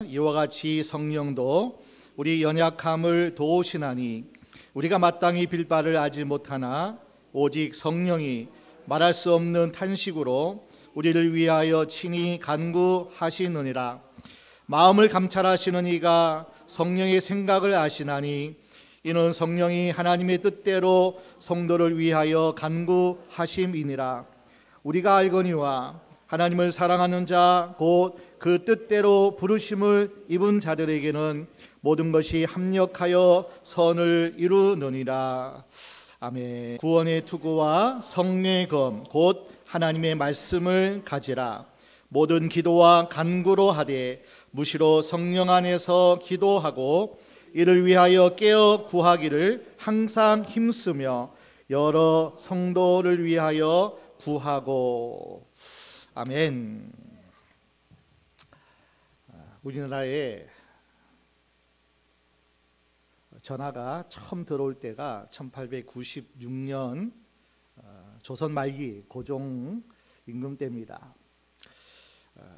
이와 같이 성령도 우리 연약함을 도우시나니 우리가 마땅히 빌 바를 알지 못하나 오직 성령이 말할 수 없는 탄식으로 우리를 위하여 친히 간구하시느니라. 마음을 감찰하시는 이가 성령의 생각을 아시나니 이는 성령이 하나님의 뜻대로 성도를 위하여 간구하심이니라. 우리가 알거니와 하나님을 사랑하는 자 곧 그 뜻대로 부르심을 입은 자들에게는 모든 것이 합력하여 선을 이루느니라. 아멘. 구원의 투구와 성령의 검 곧 하나님의 말씀을 가지라. 모든 기도와 간구로 하되 무시로 성령 안에서 기도하고 이를 위하여 깨어 구하기를 항상 힘쓰며 여러 성도를 위하여 구하고. 아멘. 우리나라에 전화가 처음 들어올 때가 1896년 조선 말기 고종 임금 때입니다.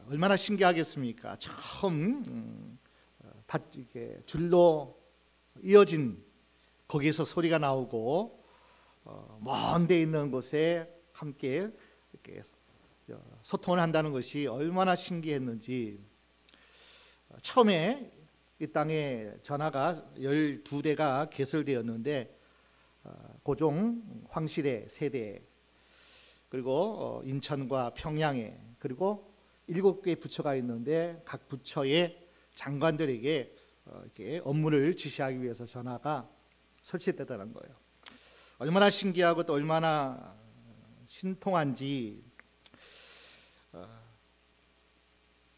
얼마나 신기하겠습니까? 처음 이렇게 줄로 이어진 거기에서 소리가 나오고 먼 데 있는 곳에 함께 이렇게 소통을 한다는 것이 얼마나 신기했는지. 처음에 이 땅에 전하가 12대가 개설되었는데 고종 황실의 세대, 그리고 인천과 평양에, 그리고 7개의 부처가 있는데 각 부처의 장관들에게 이렇게 업무를 지시하기 위해서 전하가 설치됐다는 거예요. 얼마나 신기하고 또 얼마나 신통한지.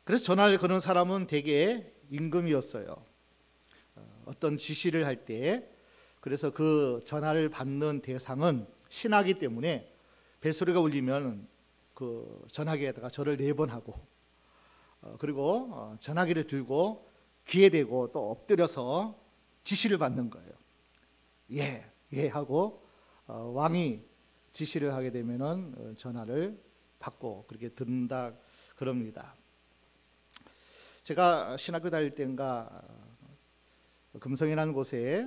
그래서 전화를 거는 사람은 대개 임금이었어요. 어떤 지시를 할 때. 그래서 그 전화를 받는 대상은 신하기 때문에 벨소리가 울리면 그 전화기에다가 절을 4번 하고, 그리고 전화기를 들고 귀에 대고 또 엎드려서 지시를 받는 거예요. 예 하고 왕이 지시를 하게 되면은 전화를 받고 그렇게 듣는다 그럽니다. 제가 신학교 다닐 때인가 금성이라는 곳에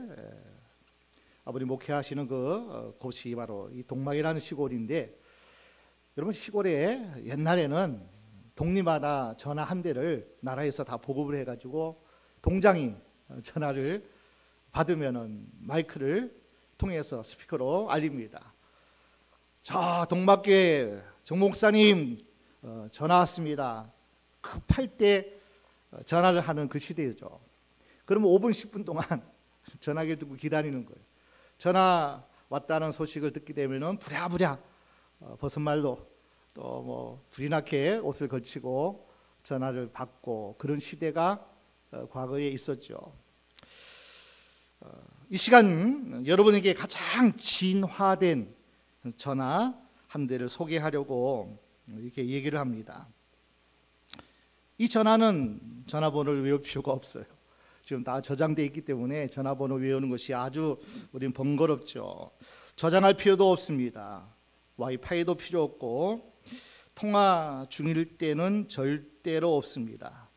아버님 목회하시는 그 곳이 바로 이 동막이라는 시골인데, 여러분 시골에 옛날에는 동리마다 전화 한 대를 나라에서 다 보급을 해가지고 동장이 전화를 받으면은 마이크를 통해서 스피커로 알립니다. 자, 동막교회 정 목사님 전화 왔습니다. 급할 때 전화를 하는 그 시대죠. 그러면 5분 10분 동안 전화기를 듣고 기다리는 거예요. 전화 왔다는 소식을 듣게 되면은 부랴부랴 버선말로 또 뭐 불이 나게 옷을 걸치고 전화를 받고, 그런 시대가 과거에 있었죠. 이 시간 여러분에게 가장 진화된 전화 한 대를 소개하려고 이렇게 얘기를 합니다. 이 전화는 전화번호를 외울 필요가 없어요. 지금 다 저장되어 있기 때문에 전화번호 외우는 것이 아주 우린 번거롭죠. 저장할 필요도 없습니다. 와이파이도 필요 없고 통화 중일 때는 절대로 없습니다.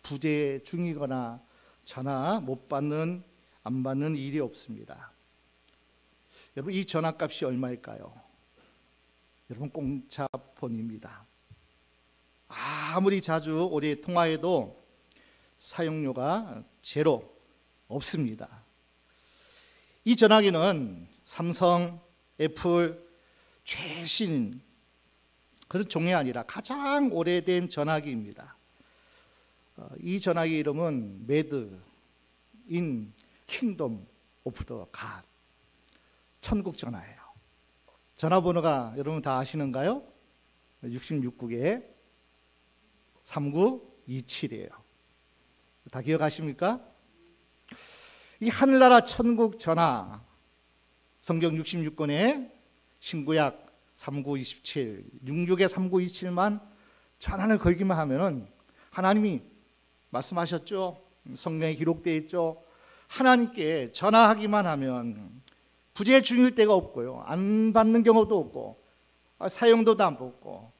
부재 중이거나 전화 못 받는, 안 받는 일이 없습니다. 여러분, 이 전화값이 얼마일까요? 여러분, 공짜폰입니다. 아무리 자주 오래 통화해도 사용료가 제로 없습니다. 이 전화기는 삼성, 애플 최신 그런 종이 아니라 가장 오래된 전화기입니다. 이 전화기 이름은 Made in Kingdom of the God, 천국 전화예요. 전화번호가 여러분 다 아시는가요? 66국에 3927이에요. 다 기억하십니까? 이 하늘나라 천국 전화, 성경 66권에 신구약 3927, 66에 3927만 전화를 걸기만 하면은 하나님이 말씀하셨죠. 성경에 기록되어 있죠. 하나님께 전화하기만 하면 부재 중일 때가 없고요, 안 받는 경우도 없고 사용도 안 받고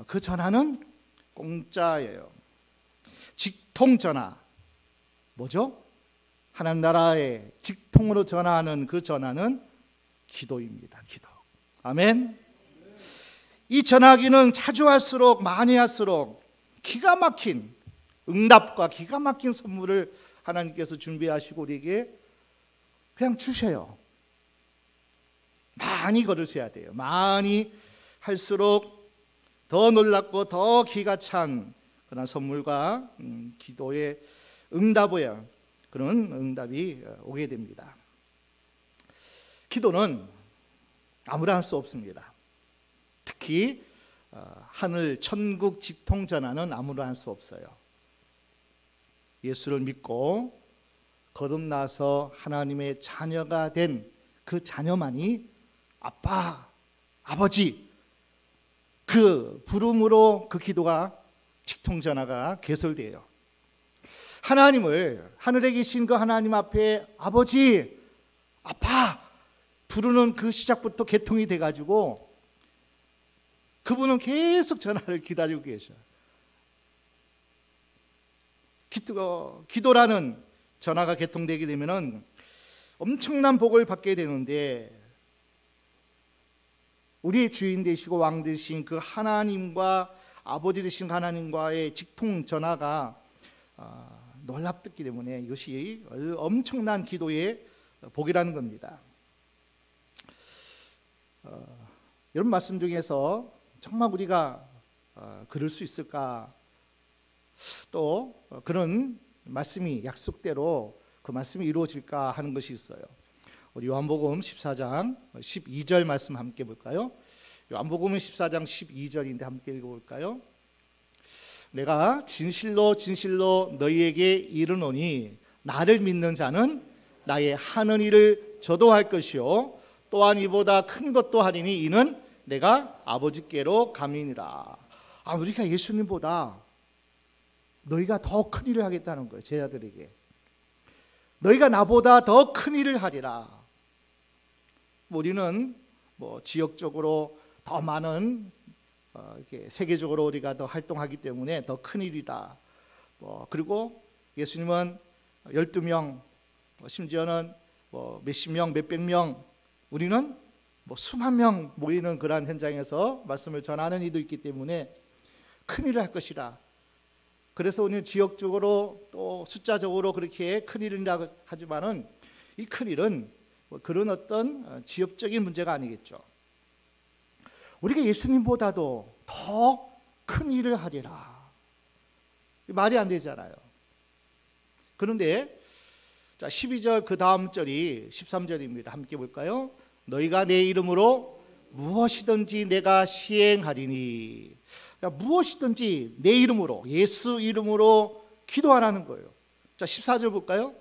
그 전화는 공짜예요. 직통 전화, 뭐죠? 하나님 나라의 직통으로 전하는 그 전화는 기도입니다. 기도. 아멘. 이 전화기는 자주 할수록 많이 할수록 기가 막힌 응답과 기가 막힌 선물을 하나님께서 준비하시고 우리에게 그냥 주셔요. 많이 걸으셔야 돼요. 많이 할수록 더 놀랍고 더 기가 찬 그런 선물과 기도의 응답이야. 그런 응답이 오게 됩니다. 기도는 아무나 할 수 없습니다. 특히 하늘 천국 직통 전화는 아무나 할 수 없어요. 예수를 믿고 거듭나서 하나님의 자녀가 된 그 자녀만이 아빠, 아버지 그 부름으로 그 기도가 직통 전화가 개설돼요. 하나님을 하늘에 계신 그 하나님 앞에 아버지, 아빠 부르는 그 시작부터 개통이 돼가지고 그분은 계속 전화를 기다리고 계셔요. 기도라는 전화가 개통되게 되면은 엄청난 복을 받게 되는데 우리의 주인 되시고 왕 되신 그 하나님과 아버지 되신 하나님과의 직통 전화가 놀랍기 때문에 이것이 엄청난 기도의 복이라는 겁니다. 이런 말씀 중에서 정말 우리가 그럴 수 있을까? 또 그런 말씀이 약속대로 그 말씀이 이루어질까 하는 것이 있어요. 우리 요한복음 14장 12절 말씀 함께 볼까요? 요한복음은 14장 12절인데 함께 읽어볼까요? 내가 진실로 진실로 너희에게 이르노니 나를 믿는 자는 나의 하는 일을 저도 할 것이요 또한 이보다 큰 것도 하리니 이는 내가 아버지께로 감이니라. 우리가 예수님보다 너희가 더 큰 일을 하겠다는 거예요. 제자들에게 너희가 나보다 더 큰 일을 하리라. 우리는 지역적으로 더 많은 이렇게 세계적으로 우리가 더 활동하기 때문에 더 큰 일이다. 그리고 예수님은 12명, 심지어는 몇십 명, 몇백 명, 우리는 수만 명 모이는 그러한 현장에서 말씀을 전하는 이도 있기 때문에 큰 일을 할 것이다. 그래서 오늘 지역적으로 또 숫자적으로 그렇게 큰 일이라고 하지만은 이 큰 일은 그런 어떤 지역적인 문제가 아니겠죠. 우리가 예수님보다도 더 큰 일을 하리라. 말이 안 되잖아요. 그런데 12절 그 다음 절이 13절입니다. 함께 볼까요? 너희가 내 이름으로 무엇이든지 내가 시행하리니. 무엇이든지 내 이름으로, 예수 이름으로 기도하라는 거예요. 14절 볼까요?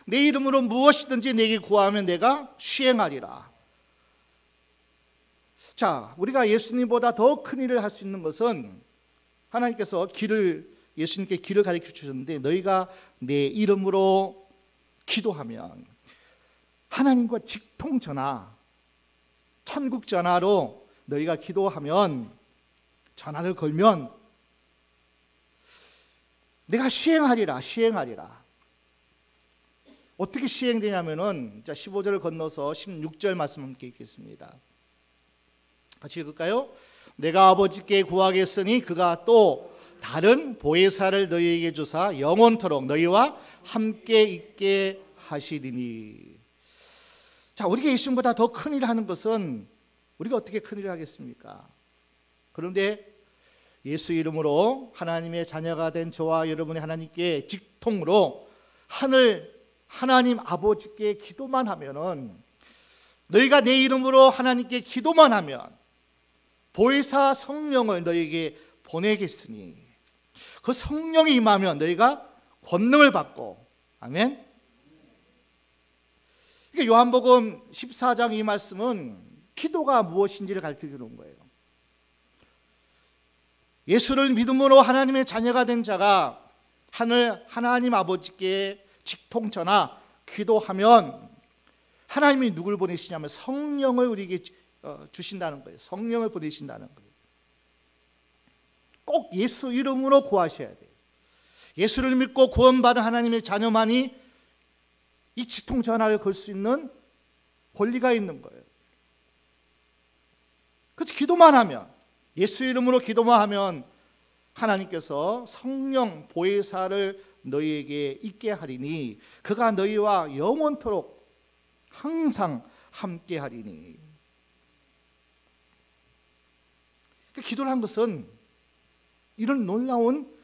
내 이름으로 무엇이든지 내게 구하면 내가 시행하리라. 우리가 예수님보다 더 큰 일을 할 수 있는 것은 하나님께서 예수님께 길을 가르쳐 주셨는데 너희가 내 이름으로 기도하면 하나님과 직통 전화, 천국 전화로 너희가 기도하면 전화를 걸면 내가 시행하리라. 어떻게 시행되냐면은 15절을 건너서 16절 말씀 함께 읽겠습니다. 같이 읽을까요? 내가 아버지께 구하겠으니 그가 또 다른 보혜사를 너희에게 주사 영원토록 너희와 함께 있게 하시리니. 우리가 예수님보다 더 큰 일을 하는 것은 우리가 어떻게 큰 일을 하겠습니까? 그런데 예수 이름으로 하나님의 자녀가 된 저와 여러분이 하나님께 직통으로 하나님 아버지께 기도만 하면은, 너희가 내 이름으로 하나님께 기도만 하면 보혜사 성령을 너희에게 보내겠으니 그 성령이 임하면 너희가 권능을 받고. 아멘. 그러니까 요한복음 14장 이 말씀은 기도가 무엇인지를 가르쳐 주는 거예요. 예수를 믿음으로 하나님의 자녀가 된 자가 하나님 아버지께 직통 전화 기도하면 하나님이 누굴 보내시냐면 성령을 우리에게 주신다는 거예요. 성령을 보내신다는 거예요. 꼭 예수 이름으로 구하셔야 돼요. 예수를 믿고 구원받은 하나님의 자녀만이 이 지통 전화를 걸 수 있는 권리가 있는 거예요. 그래서 기도만 하면, 예수 이름으로 기도만 하면 하나님께서 성령 보혜사를 너희에게 있게 하리니 그가 너희와 영원토록 항상 함께 하리니. 기도를 한 것은 이런 놀라운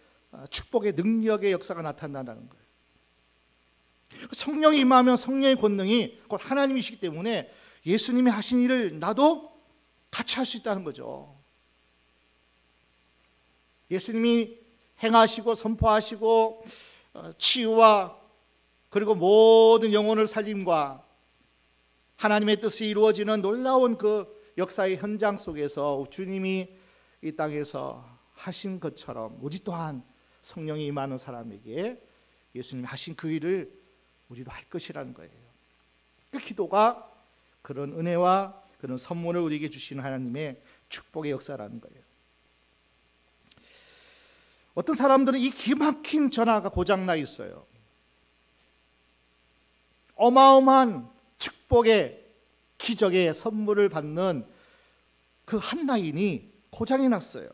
축복의 능력의 역사가 나타난다는 거예요. 성령이 임하면 성령의 권능이 곧 하나님이시기 때문에 예수님이 하신 일을 나도 같이 할 수 있다는 거죠. 예수님이 행하시고 선포하시고 치유와 그리고 모든 영혼을 살림과 하나님의 뜻이 이루어지는 놀라운 그 역사의 현장 속에서 주님이 이 땅에서 하신 것처럼 우리 또한 성령이 임하는 사람에게 예수님이 하신 그 일을 우리도 할 것이라는 거예요. 그 기도가 그런 은혜와 그런 선물을 우리에게 주시는 하나님의 축복의 역사라는 거예요. 어떤 사람들은 이 기막힌 전화가 고장나 있어요. 어마어마한 축복의 기적의 선물을 받는 그 한 라인이 고장이 났어요.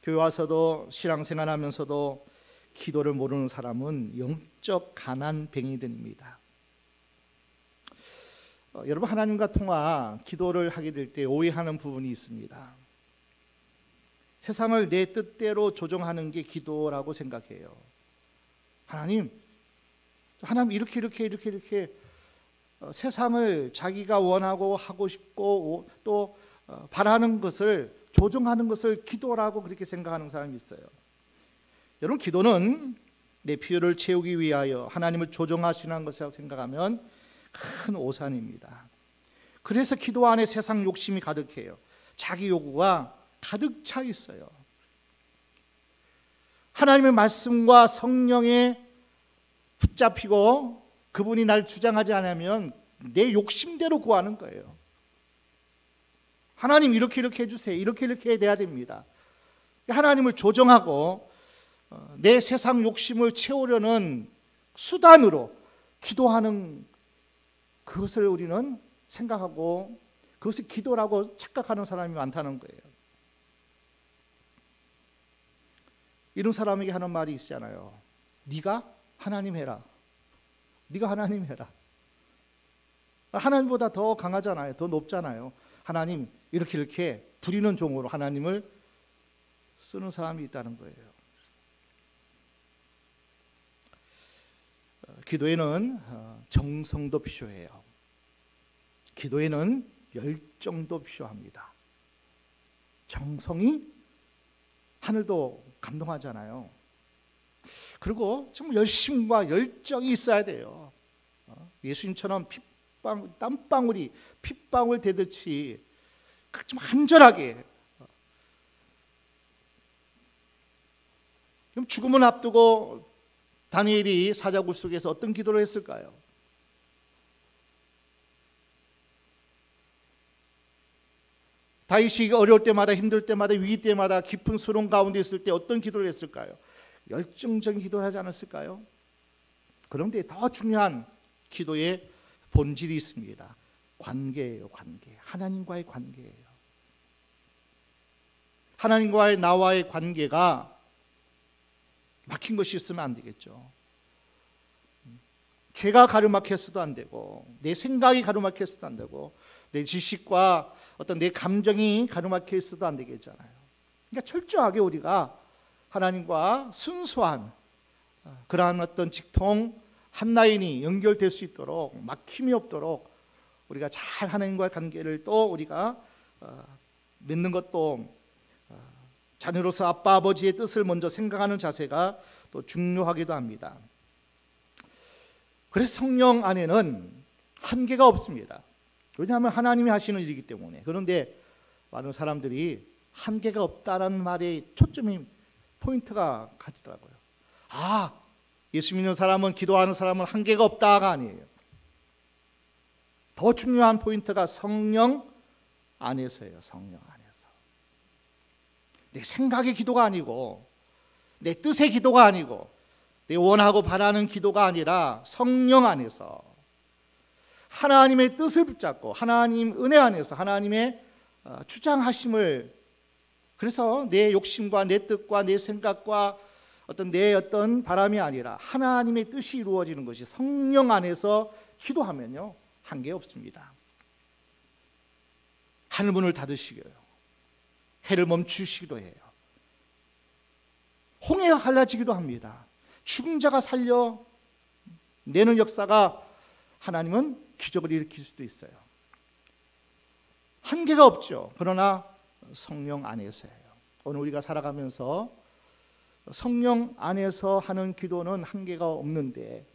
교회 와서도 신앙생활하면서도 기도를 모르는 사람은 영적 가난뱅이들입니다. 여러분, 하나님과 통화 기도를 하게 될 때 오해하는 부분이 있습니다. 세상을 내 뜻대로 조정하는 게 기도라고 생각해요. 하나님 이렇게 세상을 자기가 원하고 하고 싶고 또 바라는 것을 조정하는 것을 기도라고 그렇게 생각하는 사람이 있어요. 여러분, 기도는 내 필요를 채우기 위하여 하나님을 조정하시는 것이라고 생각하면 큰 오산입니다. 그래서 기도 안에 세상 욕심이 가득해요. 자기 요구가 가득 차 있어요. 하나님의 말씀과 성령에 붙잡히고 그분이 날 주장하지 않으면 내 욕심대로 구하는 거예요. 하나님 이렇게 해주세요. 이렇게 돼야 됩니다. 하나님을 조정하고 내 세상 욕심을 채우려는 수단으로 기도하는 그것을 우리는 생각하고 그것을 기도라고 착각하는 사람이 많다는 거예요. 이런 사람에게 하는 말이 있잖아요. 네가 하나님 해라. 네가 하나님 해라. 하나님보다 더 강하잖아요. 더 높잖아요. 하나님 이렇게 부리는 종으로 하나님을 쓰는 사람이 있다는 거예요. 기도에는 정성도 필요해요. 기도에는 열정도 필요합니다. 정성이 하늘도 감동하잖아요. 그리고 정말 열심과 열정이 있어야 돼요. 예수님처럼 땀방울이 핏방울 되듯이 좀 간절하게. 그럼 죽음을 앞두고 다니엘이 사자굴 속에서 어떤 기도를 했을까요? 다윗이 어려울 때마다 힘들 때마다 위기 때마다 깊은 수렁 가운데 있을 때 어떤 기도를 했을까요? 열정적인 기도를 하지 않았을까요? 그런데 더 중요한 기도의 본질이 있습니다. 관계예요. 관계. 하나님과의 관계예요. 하나님과의 나와의 관계가 막힌 것이 있으면 안 되겠죠. 죄가 가로막혔어도 안 되고 내 생각이 가로막혔어도 안 되고 내 지식과 어떤 내 감정이 가로막혀 있어도 안 되겠잖아요. 그러니까 철저하게 우리가 하나님과 순수한 그러한 어떤 직통 한 라인이 연결될 수 있도록 막힘이 없도록 우리가 잘 하나님과의 관계를 또 우리가 맺는 것도 자녀로서 아빠 아버지의 뜻을 먼저 생각하는 자세가 또 중요하기도 합니다. 그래서 성령 안에는 한계가 없습니다. 왜냐하면 하나님이 하시는 일이기 때문에. 그런데 많은 사람들이 한계가 없다는 말에 초점이 포인트가 가지더라고요. 예수 믿는 사람은 기도하는 사람은 한계가 없다가 아니에요. 더 중요한 포인트가 성령 안에서예요. 성령 안에서. 내 생각의 기도가 아니고 내 뜻의 기도가 아니고 내 원하고 바라는 기도가 아니라 성령 안에서 하나님의 뜻을 붙잡고 하나님 은혜 안에서 하나님의 주장하심을, 그래서 내 욕심과 내 뜻과 내 생각과 내 어떤 바람이 아니라 하나님의 뜻이 이루어지는 것이 성령 안에서 기도하면요 한계 없습니다. 하늘문을 닫으시고요, 해를 멈추시기도 해요. 홍해가 갈라지기도 합니다. 죽은 자가 살려 내는 역사가, 하나님은 기적을 일으킬 수도 있어요. 한계가 없죠. 그러나 성령 안에서예요. 오늘 우리가 살아가면서 성령 안에서 하는 기도는 한계가 없는데,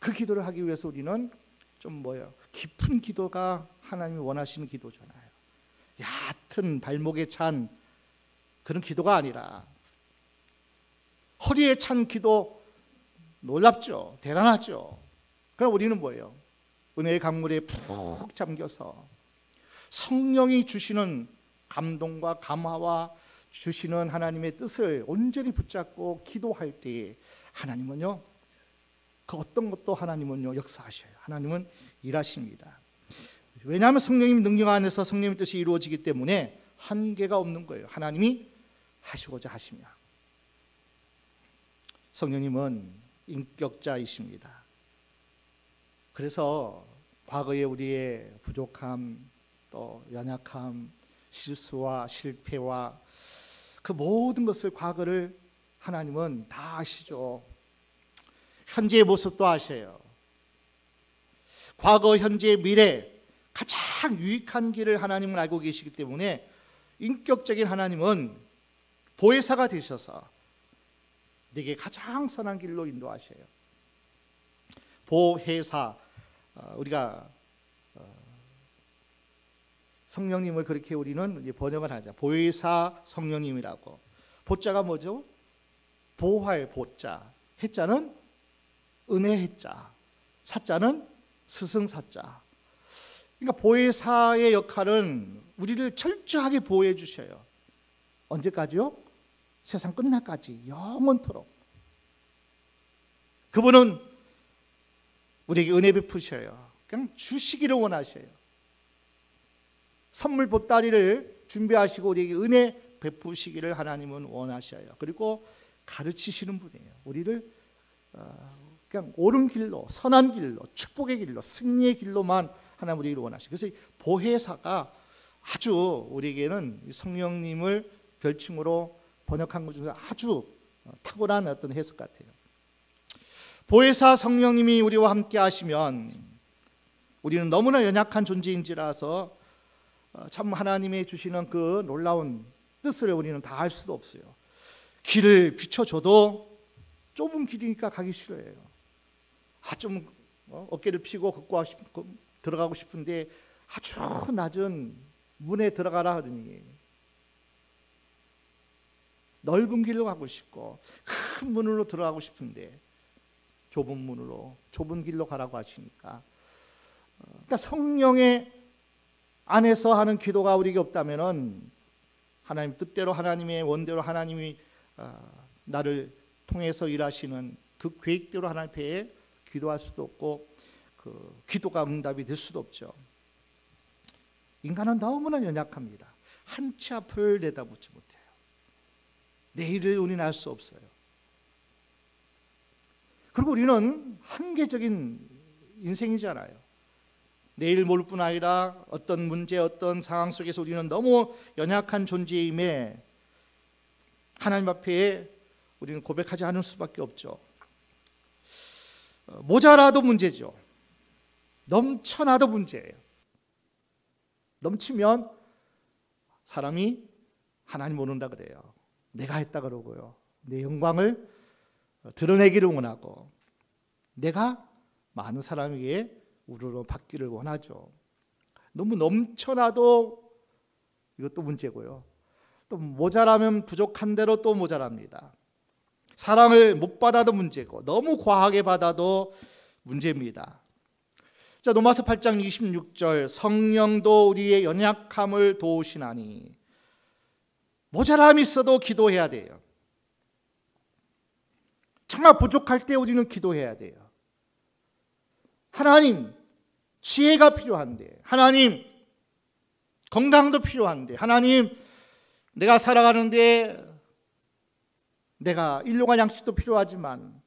그 기도를 하기 위해서 우리는 좀 깊은 기도가 하나님이 원하시는 기도잖아요. 얕은 발목에 찬 그런 기도가 아니라 허리에 찬 기도, 놀랍죠. 대단하죠. 그럼 우리는 뭐예요? 은혜의 강물에 푹 잠겨서 성령이 주시는 감동과 감화와 주시는 하나님의 뜻을 온전히 붙잡고 기도할 때 하나님은요, 그 어떤 것도 하나님은요 역사하셔요. 하나님은 일하십니다. 왜냐하면 성령님 능력 안에서 성령의 뜻이 이루어지기 때문에 한계가 없는 거예요. 하나님이 하시고자 하시며. 성령님은 인격자이십니다. 그래서 과거에 우리의 부족함, 또 연약함, 실수와 실패와 그 모든 것을, 과거를 하나님은 다 아시죠. 현재의 모습도 아셔요. 과거, 현재, 미래 가장 유익한 길을 하나님은 알고 계시기 때문에 인격적인 하나님은 보혜사가 되셔서 내게 가장 선한 길로 인도하셔요. 보혜사, 우리가 성령님을 그렇게 우리는 번역을 하자. 보혜사 성령님이라고. 보자가 뭐죠? 보화의 보자, 해자는 은혜 해자, 사자는 스승사자. 그러니까 보혜사의 역할은 우리를 철저하게 보호해 주셔요. 언제까지요? 세상 끝날까지, 영원토록. 그분은 우리에게 은혜 베푸셔요. 그냥 주시기를 원하셔요. 선물 보따리를 준비하시고 우리에게 은혜 베푸시기를 하나님은 원하셔요. 그리고 가르치시는 분이에요. 우리를 그냥 옳은 길로, 선한 길로, 축복의 길로, 승리의 길로만 하나님 우리를 원하셔요. 그래서 보혜사가 아주 우리에게는 성령님을 별칭으로 번역한 것 중에서 아주 탁월한 어떤 해석 같아요. 보혜사 성령님이 우리와 함께 하시면 우리는 너무나 연약한 존재인지라서 참 하나님의 주시는 그 놀라운 뜻을 우리는 다 알 수도 없어요. 길을 비춰줘도 좁은 길이니까 가기 싫어해요. 좀 어깨를 펴고 걷고 들어가고 싶은데 아주 낮은 문에 들어가라 하더니 넓은 길로 가고 싶고 큰 문으로 들어가고 싶은데 좁은 문으로, 좁은 길로 가라고 하시니까, 그러니까 성령의 안에서 하는 기도가 우리에게 없다면은 하나님 뜻대로, 하나님의 원대로, 하나님이 나를 통해서 일하시는 그 계획대로 하나님 앞에 기도할 수도 없고 그 기도가 응답이 될 수도 없죠. 인간은 너무나 연약합니다. 한 치 앞을 내다보지 못해요. 내일을 우리는 알 수 없어요. 그리고 우리는 한계적인 인생이잖아요. 내일 모를 뿐 아니라 어떤 문제, 어떤 상황 속에서 우리는 너무 연약한 존재임에 하나님 앞에 우리는 고백하지 않을 수밖에 없죠. 모자라도 문제죠. 넘쳐나도 문제예요. 넘치면 사람이 하나님 모른다 그래요. 내가 했다 그러고요. 내 영광을 드러내기를 원하고 내가 많은 사람에게 우러러 받기를 원하죠. 너무 넘쳐나도 이것도 문제고요. 또 모자라면 부족한 대로 또 모자랍니다. 사랑을 못 받아도 문제고 너무 과하게 받아도 문제입니다. 자, 로마서 8장 26절, 성령도 우리의 연약함을 도우시나니, 모자람이 있어도 기도해야 돼요. 정말 부족할 때 우리는 기도해야 돼요. 하나님, 지혜가 필요한데, 하나님, 건강도 필요한데, 하나님, 내가 살아가는데 내가 일용할 양식도 필요하지만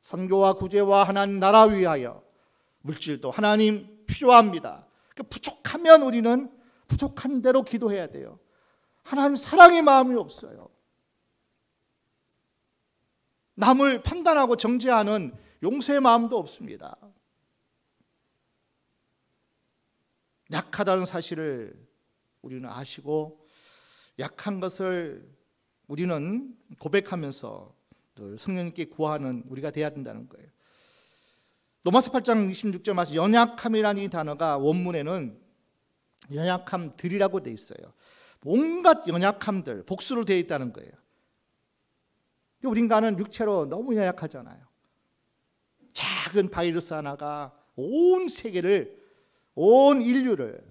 선교와 구제와 하나님 나라 위하여 물질도 하나님 필요합니다. 부족하면 우리는 부족한 대로 기도해야 돼요. 하나님 사랑의 마음이 없어요. 남을 판단하고 정죄하는 용서의 마음도 없습니다. 약하다는 사실을 우리는 아시고 약한 것을 우리는 고백하면서 늘 성령님께 구하는 우리가 되어야 된다는 거예요. 로마서 8장 26절 말씀, 연약함이라는 이 단어가 원문에는 연약함들이라고 되어 있어요. 온갖 연약함들, 복수로 되어 있다는 거예요. 우리 인간은 육체로 너무 연약하잖아요. 작은 바이러스 하나가 온 세계를, 온 인류를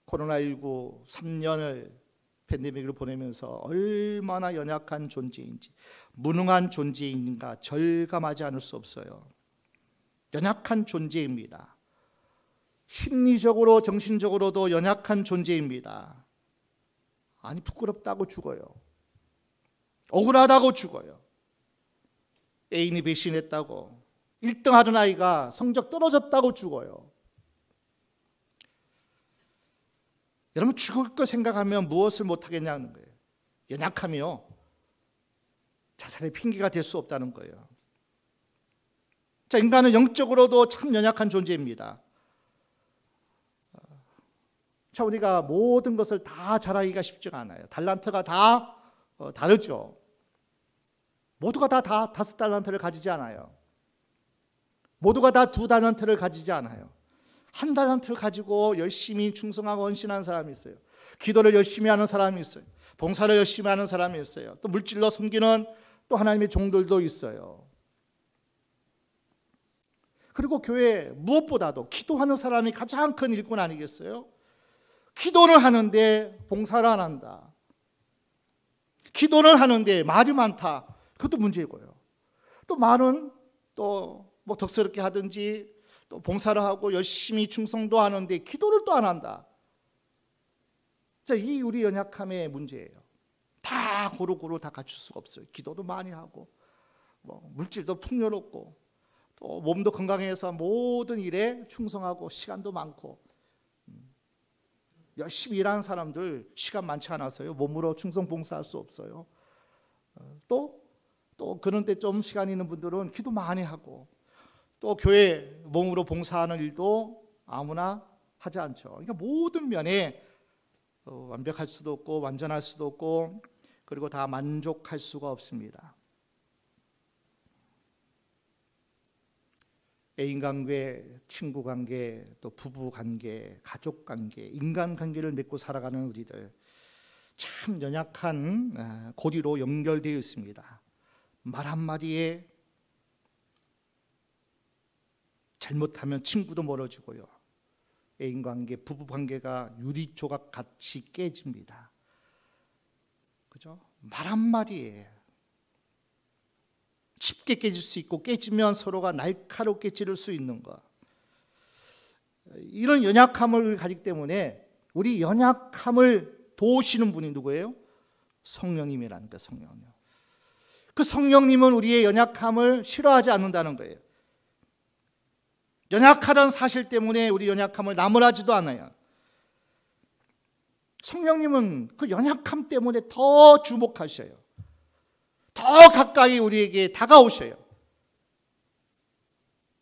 코로나19 3년을 팬데믹으로 보내면서 얼마나 연약한 존재인지, 무능한 존재인가 절감하지 않을 수 없어요. 연약한 존재입니다. 심리적으로 정신적으로도 연약한 존재입니다. 아니, 부끄럽다고 죽어요. 억울하다고 죽어요. 애인이 배신했다고, 1등 하던 아이가 성적 떨어졌다고 죽어요. 여러분, 죽을 거 생각하면 무엇을 못하겠냐는 거예요. 연약하며 자살의 핑계가 될 수 없다는 거예요. 자, 인간은 영적으로도 참 연약한 존재입니다. 자, 우리가 모든 것을 다 잘하기가 쉽지가 않아요. 달란트가 다 다르죠. 모두가 다 5달란트를 가지지 않아요. 모두가 다 2달란트를 가지지 않아요. 1달란트를 가지고 열심히 충성하고 헌신하는 사람이 있어요. 기도를 열심히 하는 사람이 있어요. 봉사를 열심히 하는 사람이 있어요. 또 물질로 섬기는 또 하나님의 종들도 있어요. 그리고 교회 무엇보다도 기도하는 사람이 가장 큰 일꾼 아니겠어요? 기도는 하는데 봉사를 안 한다. 기도는 하는데 말이 많다. 그것도 문제고요. 또 말은 또 뭐 덕스럽게 하든지 또 봉사를 하고 열심히 충성도 하는데 기도를 또 안 한다. 자, 이 우리 연약함의 문제예요. 다 고루고루 다 갖출 수가 없어요. 기도도 많이 하고 뭐 물질도 풍요롭고 또 몸도 건강해서 모든 일에 충성하고 시간도 많고, 열심히 일하는 사람들 시간 많지 않아서요 몸으로 충성 봉사할 수 없어요. 또 그런데 좀 시간 있는 분들은 기도 많이 하고 또 교회 몸으로 봉사하는 일도 아무나 하지 않죠. 그러니까 모든 면에 완벽할 수도 없고 완전할 수도 없고, 그리고 다 만족할 수가 없습니다. 애인 관계, 친구 관계, 또 부부 관계, 가족 관계, 인간 관계를 맺고 살아가는 우리들, 참 연약한 고리로 연결되어 있습니다. 말 한마디에 잘못하면 친구도 멀어지고요. 애인 관계, 부부 관계가 유리조각 같이 깨집니다. 그죠? 말 한마디에 쉽게 깨질 수 있고, 깨지면 서로가 날카롭게 찌를 수 있는 것. 이런 연약함을 가지기 때문에 우리 연약함을 도우시는 분이 누구예요? 성령님이라는 거예요. 성령님. 그 성령님은 우리의 연약함을 싫어하지 않는다는 거예요. 연약하다는 사실 때문에 우리 연약함을 나무라지도 않아요. 성령님은 그 연약함 때문에 더 주목하셔요. 더 가까이 우리에게 다가오셔요.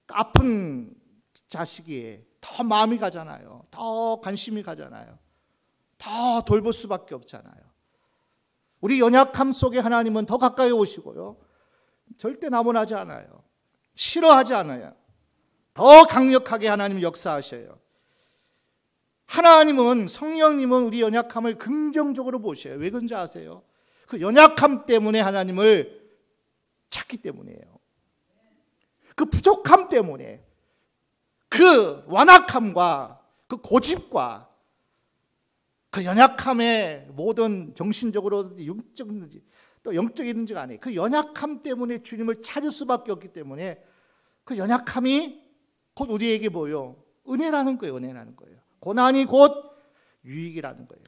아픈 자식이 더 마음이 가잖아요. 더 관심이 가잖아요. 더 돌볼 수밖에 없잖아요. 우리 연약함 속에 하나님은 더 가까이 오시고요. 절대 나무라지 않아요. 싫어하지 않아요. 더 강력하게 하나님은 역사하셔요. 하나님은, 성령님은 우리 연약함을 긍정적으로 보셔요. 왜 그런지 아세요? 그 연약함 때문에 하나님을 찾기 때문이에요. 그 부족함 때문에, 그 완악함과 그 고집과 그 연약함의 모든 정신적으로든지 영적으로든지 또 영적이든지 간에 그 연약함 때문에 주님을 찾을 수밖에 없기 때문에 그 연약함이 곧 우리에게 뭐요? 은혜라는 거예요. 은혜라는 거예요. 고난이 곧 유익이라는 거예요.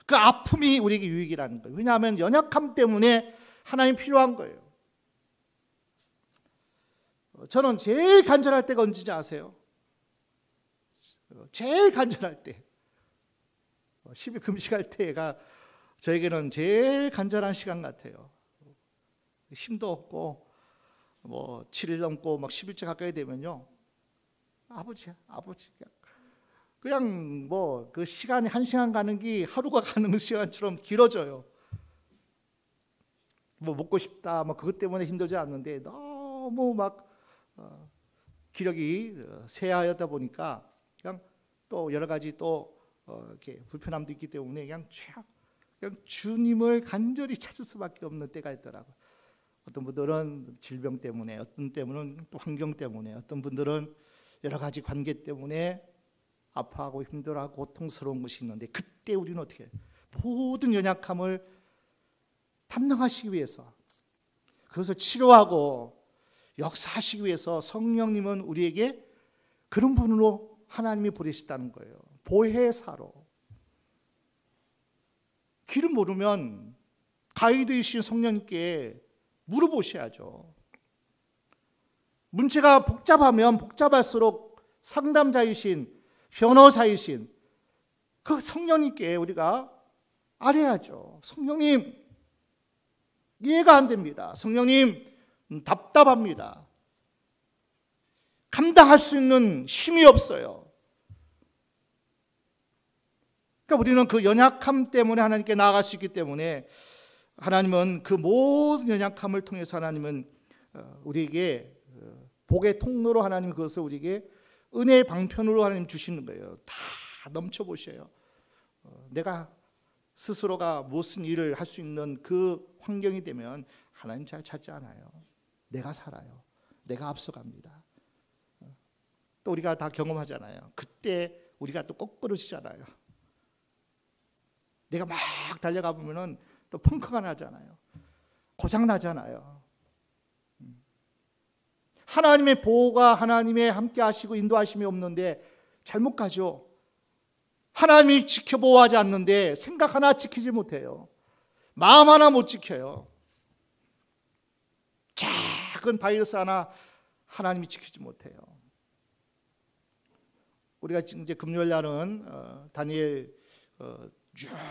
그 아픔이 우리에게 유익이라는 거예요. 왜냐하면 연약함 때문에 하나님 필요한 거예요. 저는 제일 간절할 때가 언제인지 아세요? 제일 간절할 때 10일 금식할 때가 저에게는 제일 간절한 시간 같아요. 힘도 없고 뭐 7일 넘고 막 10일째 가까이 되면요, 아버지 그냥 뭐 그 시간이 1시간 가는 게 하루가 가는 시간처럼 길어져요. 뭐 먹고 싶다 뭐 그것 때문에 힘들지 않는데 너무 막 기력이 쇠하였다 보니까 그냥 또 여러 가지 또 이렇게 불편함도 있기 때문에 그냥 주님을 간절히 찾을 수밖에 없는 때가 있더라고요. 어떤 분들은 질병 때문에, 어떤 때문은 또 환경 때문에, 어떤 분들은 여러 가지 관계 때문에 아파하고 힘들어하고 고통스러운 것이 있는데, 그때 우리는 어떻게 해요? 모든 연약함을 담당하시기 위해서, 그것을 치료하고 역사하시기 위해서 성령님은 우리에게 그런 분으로 하나님이 보내시다는 거예요. 보혜사로. 길을 모르면 가이드이신 성령님께 물어보셔야죠. 문제가 복잡하면 복잡할수록 상담자이신, 변호사이신 그 성령님께 우리가 아뢰야죠. 성령님, 이해가 안 됩니다. 성령님, 답답합니다. 감당할 수 있는 힘이 없어요. 그러니까 우리는 그 연약함 때문에 하나님께 나아갈 수 있기 때문에 하나님은 그 모든 연약함을 통해서 하나님은 우리에게 복의 통로로 하나님 그것을 우리에게 은혜의 방편으로 하나님 주시는 거예요. 다 넘쳐보셔요. 내가 스스로가 무슨 일을 할 수 있는 그 환경이 되면 하나님 잘 찾지 않아요. 내가 살아요. 내가 앞서갑니다. 또 우리가 다 경험하잖아요. 그때 우리가 또 거꾸로지잖아요. 내가 막 달려가 보면은 또 펑크가 나잖아요. 고장 나잖아요. 하나님의 보호가, 하나님의 함께 하시고 인도하심이 없는데 잘못 가죠. 하나님이 지켜보호하지 않는데 생각 하나 지키지 못해요. 마음 하나 못 지켜요. 작은 바이러스 하나 하나님이 지키지 못해요. 우리가 이제 금요일 날은 다니엘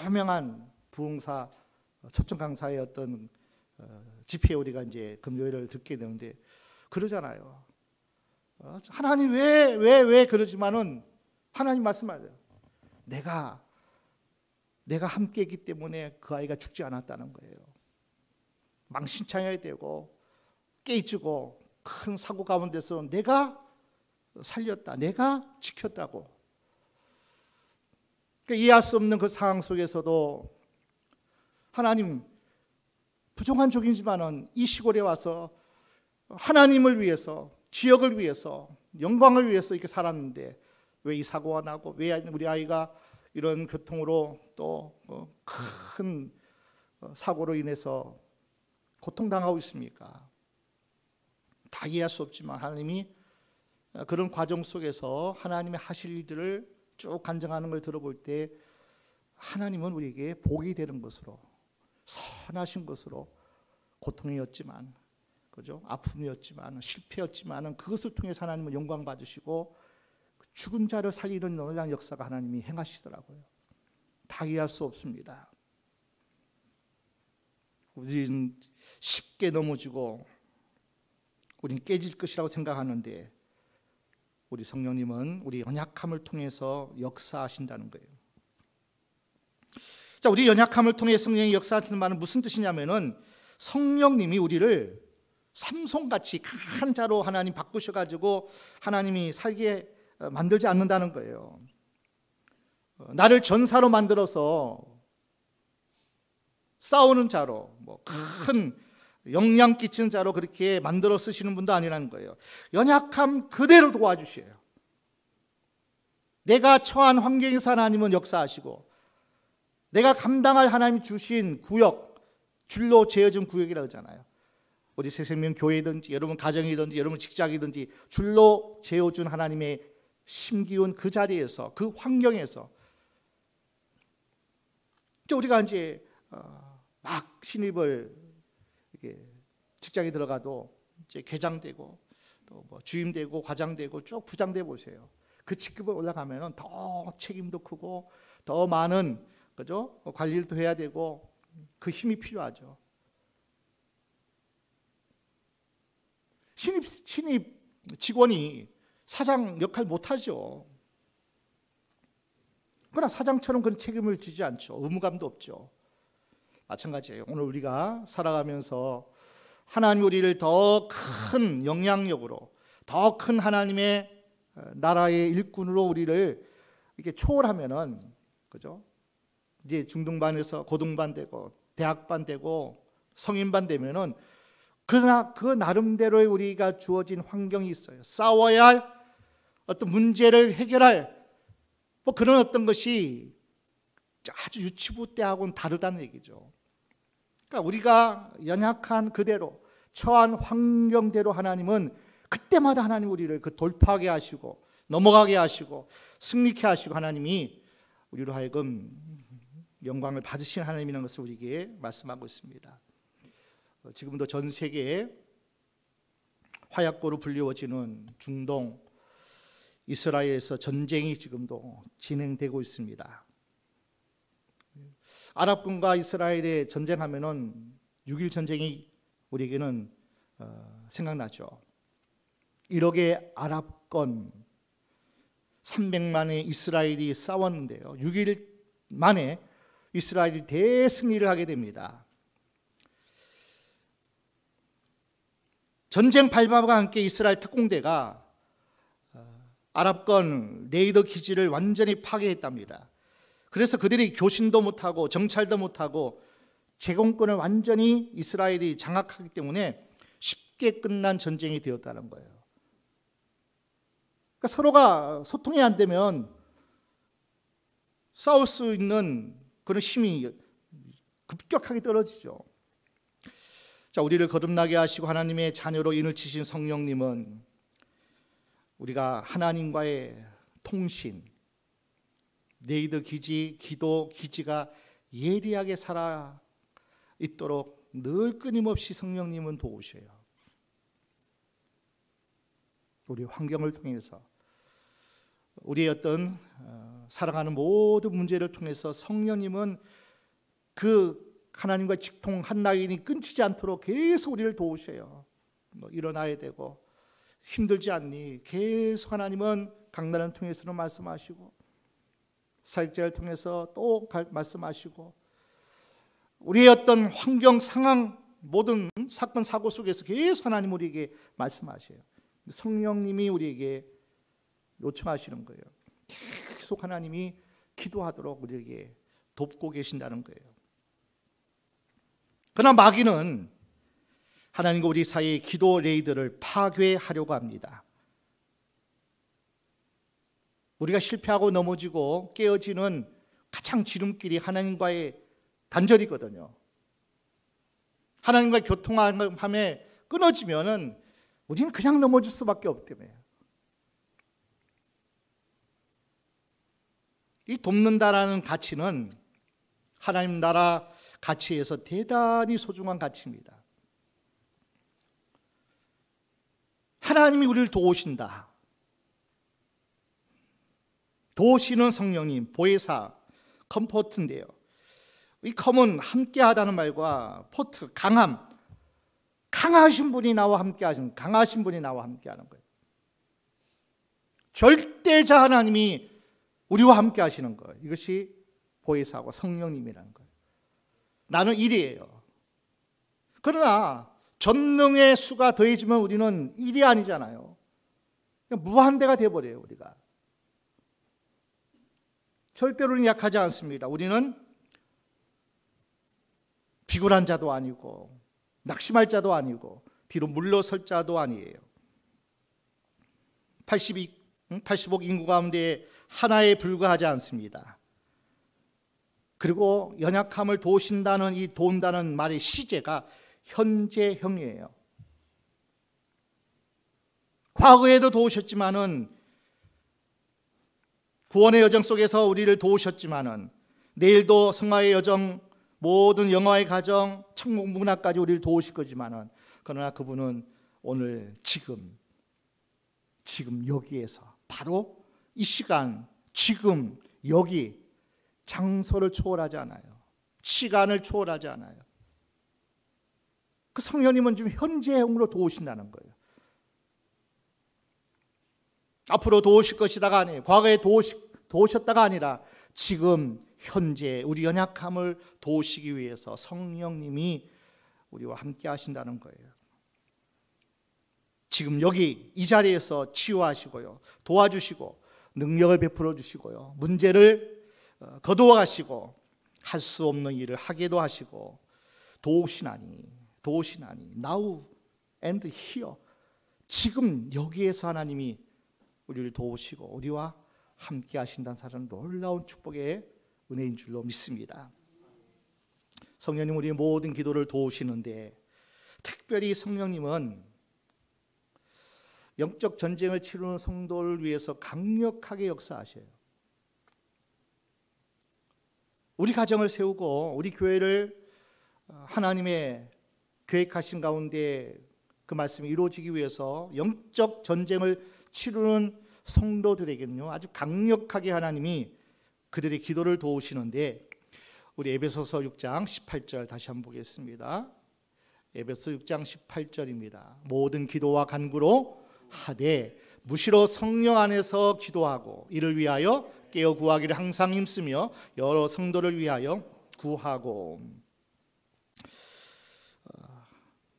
유명한 부흥사 초청 강사의 어떤 집회에 우리가 이제 금요일을 듣게 되는데 그러잖아요. 하나님 왜 그러지만은 하나님 말씀하세요. 내가 함께했기 때문에 그 아이가 죽지 않았다는 거예요. 망신창이 되고 깨지고 큰 사고 가운데서 내가 살렸다, 내가 지켰다고. 그러니까 이해할 수 없는 그 상황 속에서도 하나님, 부족한 종이지만은 이 시골에 와서 하나님을 위해서, 지역을 위해서, 영광을 위해서 이렇게 살았는데 왜 이 사고가 나고 왜 우리 아이가 이런 교통으로 또 큰 사고로 인해서 고통당하고 있습니까? 다 이해할 수 없지만 하나님이 그런 과정 속에서 하나님의 하실 일들을 쭉 간증하는 걸 들어볼 때 하나님은 우리에게 복이 되는 것으로, 선하신 것으로, 고통이었지만, 그죠? 아픔이었지만, 실패였지만 그것을 통해서 하나님은 영광 받으시고 죽은 자를 살리는 놀라운 역사가 하나님이 행하시더라고요. 다 이해할 수 없습니다. 우리는 쉽게 넘어지고 우리는 깨질 것이라고 생각하는데 우리 성령님은 우리 연약함을 통해서 역사하신다는 거예요. 자, 우리 연약함을 통해 성령이 역사하시는 말은 무슨 뜻이냐면은 성령님이 우리를 삼손같이 강한 자로 하나님 바꾸셔가지고 하나님이 살게 만들지 않는다는 거예요. 나를 전사로 만들어서 싸우는 자로, 큰 영향 끼치는 자로 그렇게 만들어 쓰시는 분도 아니라는 거예요. 연약함 그대로 도와주셔요. 내가 처한 환경에서 하나님은 역사하시고 내가 감당할 하나님이 주신 구역, 줄로 재어준 구역이라고 하잖아요. 어디 새생명 교회든지 여러분 가정이든지 여러분 직장이든지 줄로 재어준 하나님의 심기운 그 자리에서, 그 환경에서 우리가 이제 막 신입을 이렇게 직장에 들어가도 이제 계장되고 또 뭐 주임되고 과장되고 쭉 부장돼 보세요. 그 직급을 올라가면은 더 책임도 크고 더 많은, 그죠? 관리를 더 해야 되고 그 힘이 필요하죠. 신입 직원이 사장 역할 못하죠. 그러나 사장처럼 그런 책임을 지지 않죠. 의무감도 없죠. 마찬가지예요. 오늘 우리가 살아가면서 하나님 우리를 더 큰 영향력으로, 더 큰 하나님의 나라의 일꾼으로 우리를 이렇게 초월하면은, 그죠? 이제 중등반에서 고등반 되고 대학반 되고 성인반 되면은, 그러나 그 나름대로의 우리가 주어진 환경이 있어요. 싸워야 할 어떤 문제를 해결할 뭐 그런 어떤 것이 아주 유치부 때하고는 다르다는 얘기죠. 그러니까 우리가 연약한 그대로 처한 환경대로 하나님은 그때마다 하나님 우리를 그 돌파하게 하시고 넘어가게 하시고 승리케 하시고 하나님이 우리로 하여금 영광을 받으신 하나님이라는 것을 우리에게 말씀하고 있습니다. 지금도 전 세계에 화약고로 불리워지는 중동 이스라엘에서 전쟁이 지금도 진행되고 있습니다. 아랍군과 이스라엘의 전쟁하면은 6.1 전쟁이 우리에게는 생각나죠. 1억의 아랍권 300만의 이스라엘이 싸웠는데요. 6일 만에 이스라엘이 대승리를 하게 됩니다. 전쟁 발발과 함께 이스라엘 특공대가 아랍권 레이더 기지를 완전히 파괴했답니다. 그래서 그들이 교신도 못하고 정찰도 못하고 제공권을 완전히 이스라엘이 장악하기 때문에 쉽게 끝난 전쟁이 되었다는 거예요. 그러니까 서로가 소통이 안 되면 싸울 수 있는 그런 힘이 급격하게 떨어지죠. 자, 우리를 거듭나게 하시고 하나님의 자녀로 인을 치신 성령님은 우리가 하나님과의 통신, 레이더 기지, 기도 기지가 예리하게 살아 있도록 늘 끊임없이 성령님은 도우셔요. 우리 환경을 통해서 우리의 어떤 살아가는 모든 문제를 통해서 성령님은 그 하나님과 직통 한 라인이 끊치지 않도록 계속 우리를 도우셔요. 뭐 일어나야 되고 힘들지 않니? 계속 하나님은 강단을 통해서는 말씀하시고 사역자를 통해서 또 말씀하시고 우리의 어떤 환경 상황 모든 사건 사고 속에서 계속 하나님 우리에게 말씀하셔요. 성령님이 우리에게 요청하시는 거예요. 계속 하나님이 기도하도록 우리에게 돕고 계신다는 거예요. 그러나 마귀는 하나님과 우리 사이의 기도 레이더를 파괴하려고 합니다. 우리가 실패하고 넘어지고 깨어지는 가장 지름길이 하나님과의 단절이거든요. 하나님과 교통함에 끊어지면은 우리는 그냥 넘어질 수밖에 없기 때문에 이 돕는다라는 가치는 하나님 나라 가치에서 대단히 소중한 가치입니다. 하나님이 우리를 도우신다. 도우시는 성령님, 보혜사, 컴포트인데요. 이 컴은 함께하다는 말과 포트, 강함, 강하신 분이 나와 함께하시는, 강하신 분이 나와 함께하는 거예요. 절대자 하나님이 우리와 함께하시는 거예요. 이것이 보혜사고 성령님이라는 거예요. 나는 1이에요. 그러나 전능의 수가 더해지면 우리는 1이 아니잖아요. 그냥 무한대가 되어버려요. 우리가 절대로는 약하지 않습니다. 우리는 비굴한 자도 아니고 낙심할 자도 아니고 뒤로 물러설 자도 아니에요. 85억 인구 가운데 하나에 불과하지 않습니다. 그리고 연약함을 도우신다는 이 도운다는 말의 시제가 현재형이에요. 과거에도 도우셨지만은, 구원의 여정 속에서 우리를 도우셨지만은, 내일도 성화의 여정, 모든 영화의 가정, 천국 문화까지 우리를 도우실 거지만은, 그러나 그분은 오늘 지금 여기에서, 바로 이 시간, 지금 여기, 장소를 초월하지 않아요. 시간을 초월하지 않아요. 그 성령님은 지금 현재형으로 도우신다는 거예요. 앞으로 도우실 것이다가 아니에요. 과거에 도우셨다가 아니라 지금 현재 우리 연약함을 도우시기 위해서 성령님이 우리와 함께 하신다는 거예요. 지금 여기 이 자리에서 치유하시고요, 도와주시고 능력을 베풀어 주시고요, 문제를 거두어 가시고 할 수 없는 일을 하게도 하시고 도우시나니 now and here, 지금 여기에서 하나님이 우리를 도우시고 우리와 함께 하신다는 사실은 놀라운 축복의 은혜인 줄로 믿습니다. 성령님 우리의 모든 기도를 도우시는데, 특별히 성령님은 영적 전쟁을 치르는 성도를 위해서 강력하게 역사하셔요. 우리 가정을 세우고 우리 교회를 하나님의 계획하신 가운데 그 말씀이 이루어지기 위해서 영적 전쟁을 치르는 성도들에게는요, 아주 강력하게 하나님이 그들의 기도를 도우시는데, 우리 에베소서 6장 18절 다시 한번 보겠습니다. 에베소 6장 18절입니다. 모든 기도와 간구로 하되 무시로 성령 안에서 기도하고 이를 위하여 깨어 구하기를 항상 힘쓰며 여러 성도를 위하여 구하고.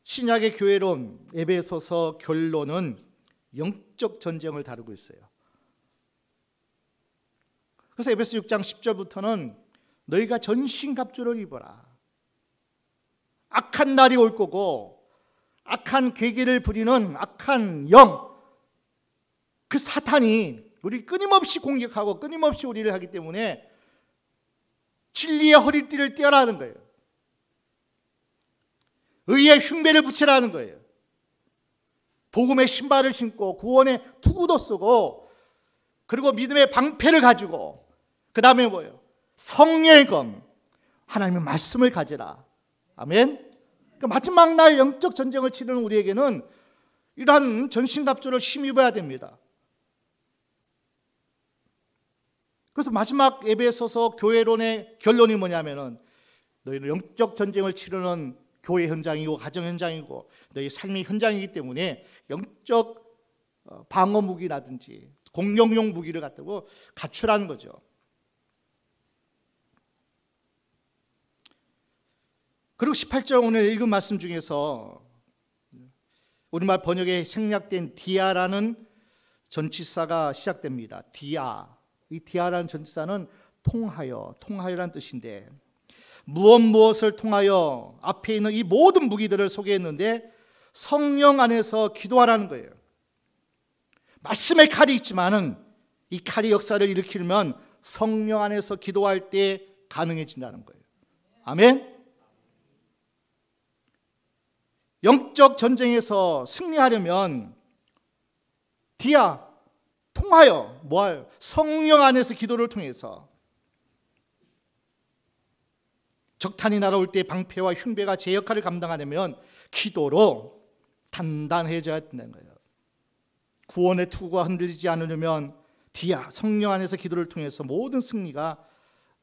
신약의 교회론 에베소서 결론은 영적 전쟁을 다루고 있어요. 그래서 에베소 6장 10절부터는 너희가 전신갑주를 입어라. 악한 날이 올 거고 악한 괴계를 부리는 악한 영, 그 사탄이 우리 끊임없이 공격하고 끊임없이 우리를 하기 때문에 진리의 허리띠를 떼라는 거예요. 의의 흉배를 붙이라는 거예요. 복음의 신발을 신고 구원의 투구도 쓰고, 그리고 믿음의 방패를 가지고, 그 다음에 뭐예요? 성령의 검, 하나님의 말씀을 가지라. 아멘. 그러니까 마지막 날 영적 전쟁을 치르는 우리에게는 이러한 전신갑주를 힘입어야 됩니다. 그래서 마지막 에베소서 교회론의 결론이 뭐냐면은, 너희는 영적 전쟁을 치르는 교회 현장이고 가정 현장이고 너희 삶의 현장이기 때문에 영적 방어 무기라든지 공격용 무기를 갖다고 갖추라는 거죠. 그리고 18절 오늘 읽은 말씀 중에서 우리말 번역에 생략된 디아라는 전치사가 시작됩니다. 디아. 이 디아라는 전치사는 통하여라는 뜻인데, 무엇을 통하여 앞에 있는 이 모든 무기들을 소개했는데 성령 안에서 기도하라는 거예요. 말씀의 칼이 있지만은 이 칼이 역사를 일으키려면 성령 안에서 기도할 때 가능해진다는 거예요. 아멘. 영적 전쟁에서 승리하려면 디아, 통하여, 뭐예요? 성령 안에서 기도를 통해서 적탄이 날아올 때 방패와 흉배가 제 역할을 감당하려면 기도로 단단해져야 된다는 거예요. 구원의 투구가 흔들리지 않으려면 디아, 성령 안에서 기도를 통해서 모든 승리가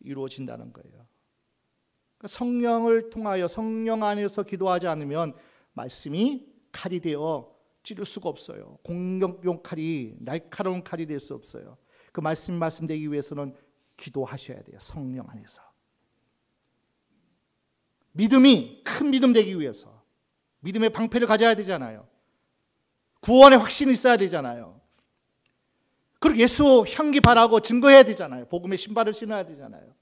이루어진다는 거예요. 그러니까 성령을 통하여 성령 안에서 기도하지 않으면 말씀이 칼이 되어 찌를 수가 없어요. 공격용 칼이, 날카로운 칼이 될 수 없어요. 그 말씀되기 위해서는 기도하셔야 돼요. 성령 안에서. 믿음이 큰 믿음 되기 위해서 믿음의 방패를 가져야 되잖아요. 구원의 확신이 있어야 되잖아요. 그리고 예수 향기 바라고 증거해야 되잖아요. 복음의 신발을 신어야 되잖아요.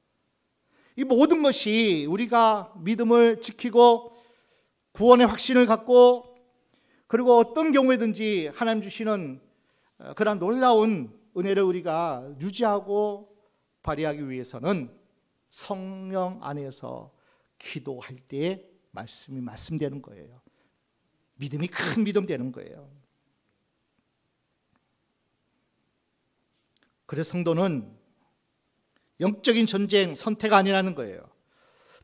이 모든 것이 우리가 믿음을 지키고 구원의 확신을 갖고, 그리고 어떤 경우에든지 하나님 주시는 그런 놀라운 은혜를 우리가 유지하고 발휘하기 위해서는 성령 안에서 기도할 때 말씀이 말씀되는 거예요. 믿음이 큰 믿음 되는 거예요. 그래서 성도는 영적인 전쟁 선택 아니라는 거예요.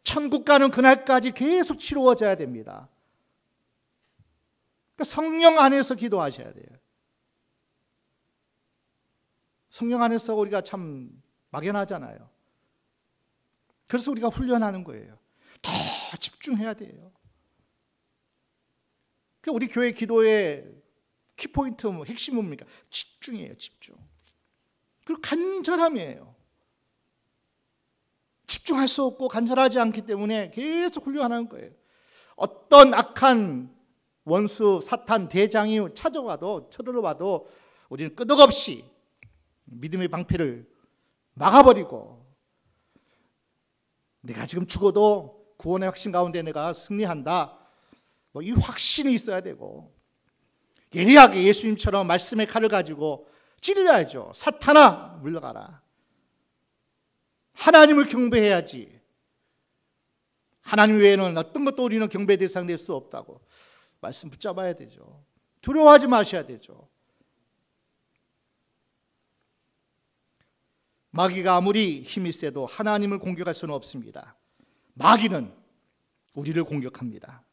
천국 가는 그날까지 계속 치루어져야 됩니다. 그러니까 성령 안에서 기도하셔야 돼요. 성령 안에서 우리가 참 막연하잖아요. 그래서 우리가 훈련하는 거예요. 더 집중해야 돼요. 그러니까 우리 교회 기도의 키포인트 핵심은 뭡니까? 집중이에요. 집중. 그리고 간절함이에요. 집중할 수 없고 간절하지 않기 때문에 계속 훈련하는 거예요. 어떤 악한 원수 사탄 대장이 찾아와도 쳐들어와도 우리는 끄덕없이 믿음의 방패를 막아버리고, 내가 지금 죽어도 구원의 확신 가운데 내가 승리한다, 이 확신이 있어야 되고, 예리하게 예수님처럼 말씀의 칼을 가지고 찔러야죠. 사탄아 물러가라. 하나님을 경배해야지. 하나님 외에는 어떤 것도 우리는 경배 대상 될 수 없다고 말씀 붙잡아야 되죠. 두려워하지 마셔야 되죠. 마귀가 아무리 힘이 세도 하나님을 공격할 수는 없습니다. 마귀는 우리를 공격합니다.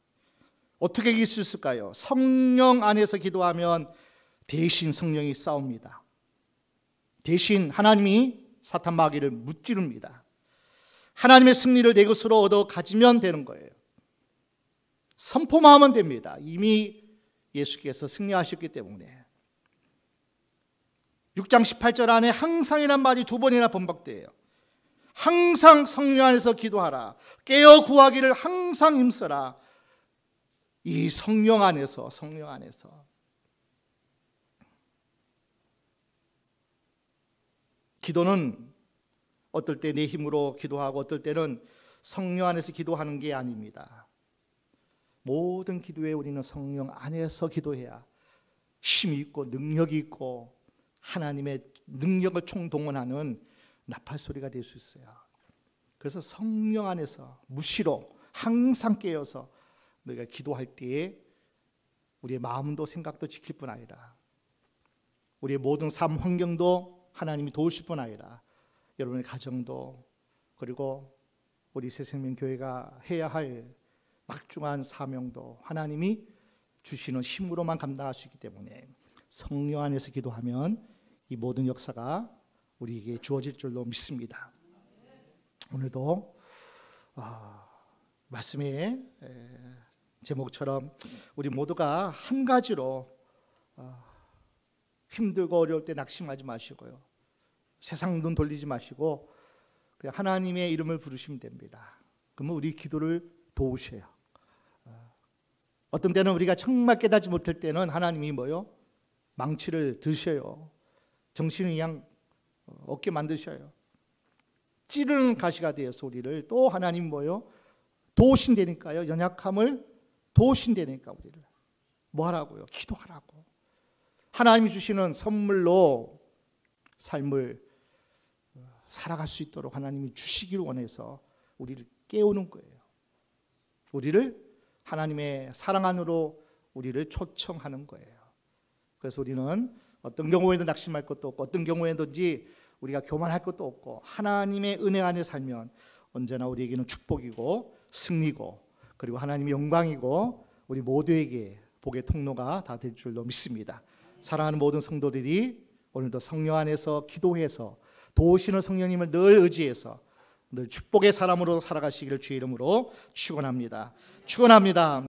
어떻게 이길 수 있을까요? 성령 안에서 기도하면 대신 성령이 싸웁니다. 대신 하나님이 사탄 마귀를 무찌릅니다. 하나님의 승리를 내 것으로 얻어 가지면 되는 거예요. 선포만 하면 됩니다. 이미 예수께서 승리하셨기 때문에. 6장 18절 안에 항상이란 말이 2번이나 반복돼요. 항상 성령 안에서 기도하라. 깨어 구하기를 항상 힘써라. 이 성령 안에서, 성령 안에서. 기도는 어떨 때 내 힘으로 기도하고 어떨 때는 성령 안에서 기도하는 게 아닙니다. 모든 기도에 우리는 성령 안에서 기도해야 힘이 있고 능력이 있고 하나님의 능력을 총동원하는 나팔소리가 될 수 있어요. 그래서 성령 안에서 무시로 항상 깨어서 우리가 기도할 때에 우리의 마음도 생각도 지킬 뿐 아니라 우리의 모든 삶 환경도 하나님이 도우실 뿐 아니라 여러분의 가정도, 그리고 우리 새생명교회가 해야 할 막중한 사명도 하나님이 주시는 힘으로만 감당할 수 있기 때문에 성령 안에서 기도하면 이 모든 역사가 우리에게 주어질 줄로 믿습니다. 오늘도 말씀의 제목처럼 우리 모두가 한 가지로 힘들고 어려울 때 낙심하지 마시고요, 세상 눈 돌리지 마시고 그냥 하나님의 이름을 부르시면 됩니다. 그러면 우리 기도를 도우셔요. 어떤 때는 우리가 정말 깨닫지 못할 때는 하나님이 망치를 드셔요. 정신을 그냥 없게 만드셔요. 찌르는 가시가 되어서 우리를 또 하나님 도우신다니까요. 연약함을 도우신다니까 우리를. 뭐 하라고요? 기도하라고. 하나님이 주시는 선물로 삶을 살아갈 수 있도록 하나님이 주시기를 원해서 우리를 깨우는 거예요. 우리를 하나님의 사랑 안으로 우리를 초청하는 거예요. 그래서 우리는 어떤 경우에도 낙심할 것도 없고 어떤 경우에든지 우리가 교만할 것도 없고 하나님의 은혜 안에 살면 언제나 우리에게는 축복이고 승리고 그리고 하나님의 영광이고 우리 모두에게 복의 통로가 다 될 줄로 믿습니다. 사랑하는 모든 성도들이 오늘도 성령 안에서 기도해서 도우시는 성령님을 늘 의지해서 늘 축복의 사람으로 살아가시기를 주의 이름으로 축원합니다. 축원합니다.